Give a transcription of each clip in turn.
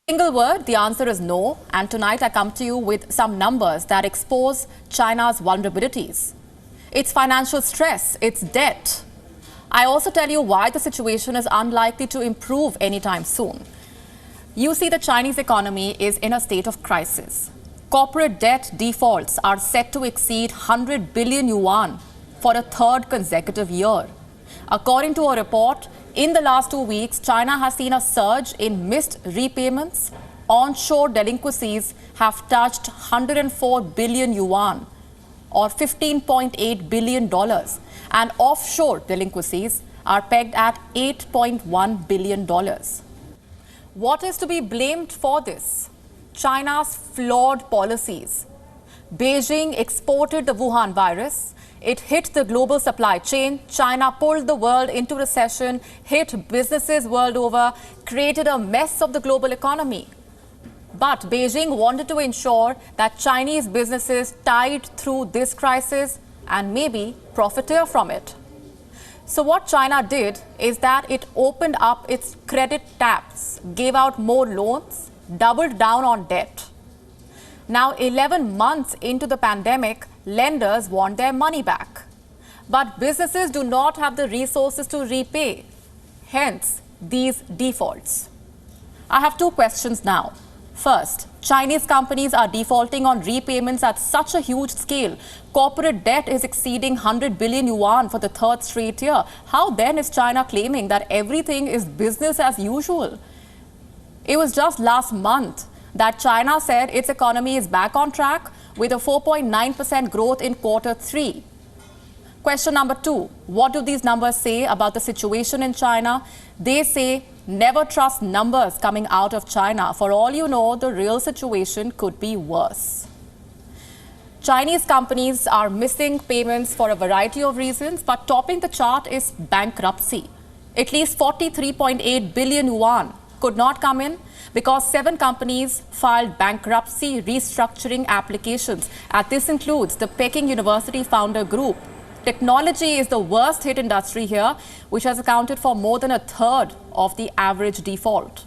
Single word, the answer is no. And tonight I come to you with some numbers that expose China's vulnerabilities. Its financial stress, its debt. I also tell you why the situation is unlikely to improve anytime soon. You see, the Chinese economy is in a state of crisis. Corporate debt defaults are set to exceed 100 billion yuan for a third consecutive year. According to a report, in the last 2 weeks, China has seen a surge in missed repayments. Onshore delinquencies have touched 104 billion yuan or $15.8 billion, and offshore delinquencies are pegged at $8.1 billion. What is to be blamed for this? China's flawed policies. Beijing exported the Wuhan virus. It hit the global supply chain. China pulled the world into recession, hit businesses world over, created a mess of the global economy. But Beijing wanted to ensure that Chinese businesses tide through this crisis and maybe profiteer from it. So what China did is that it opened up its credit taps, gave out more loans, doubled down on debt. Now, 11 months into the pandemic, lenders want their money back. But businesses do not have the resources to repay. Hence, these defaults. I have two questions now. First, Chinese companies are defaulting on repayments at such a huge scale. Corporate debt is exceeding 100 billion yuan for the third straight year. How then is China claiming that everything is business as usual? It was just last month that China said its economy is back on track with a 4.9% growth in Q3. Question number two, what do these numbers say about the situation in China? They say never trust numbers coming out of China. For all you know, the real situation could be worse. Chinese companies are missing payments for a variety of reasons, but topping the chart is bankruptcy. At least 43.8 billion yuan could not come in because 7 companies filed bankruptcy restructuring applications. And this includes the Peking University founder group. Technology is the worst hit industry here, which has accounted for more than a third of the average default.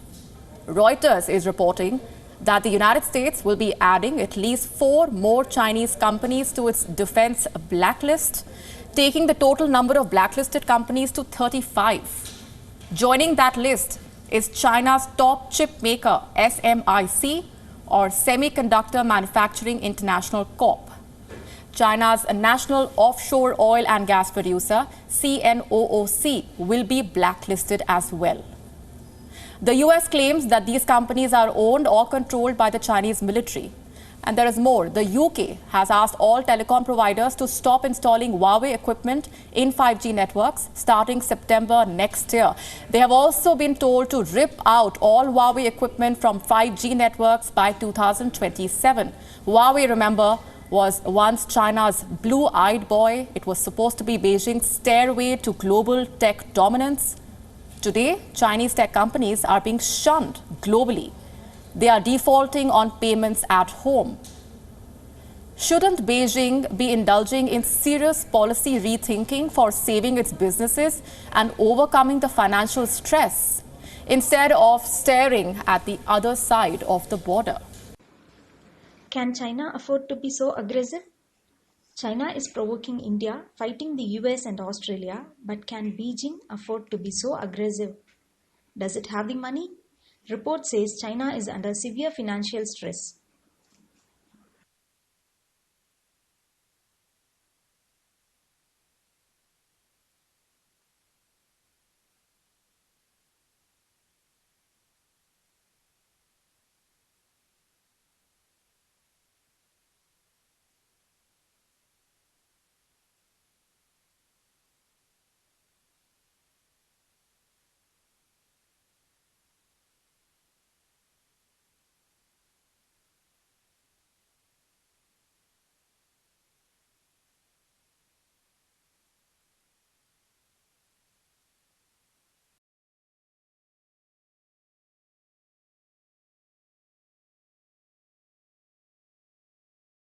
Reuters is reporting that the United States will be adding at least 4 more Chinese companies to its defense blacklist, taking the total number of blacklisted companies to 35. Joining that list is China's top chip maker, SMIC, or Semiconductor Manufacturing International Corp. China's national offshore oil and gas producer, CNOOC, will be blacklisted as well. The US claims that these companies are owned or controlled by the Chinese military. And there is more. The UK has asked all telecom providers to stop installing Huawei equipment in 5G networks starting September next year. They have also been told to rip out all Huawei equipment from 5G networks by 2027. Huawei, remember, was once China's blue-eyed boy. It was supposed to be Beijing's stairway to global tech dominance. Today, Chinese tech companies are being shunned globally. They are defaulting on payments at home. Shouldn't Beijing be indulging in serious policy rethinking for saving its businesses and overcoming the financial stress instead of staring at the other side of the border? Can China afford to be so aggressive? China is provoking India, fighting the US and Australia, but can Beijing afford to be so aggressive? Does it have the money? Report says China is under severe financial stress.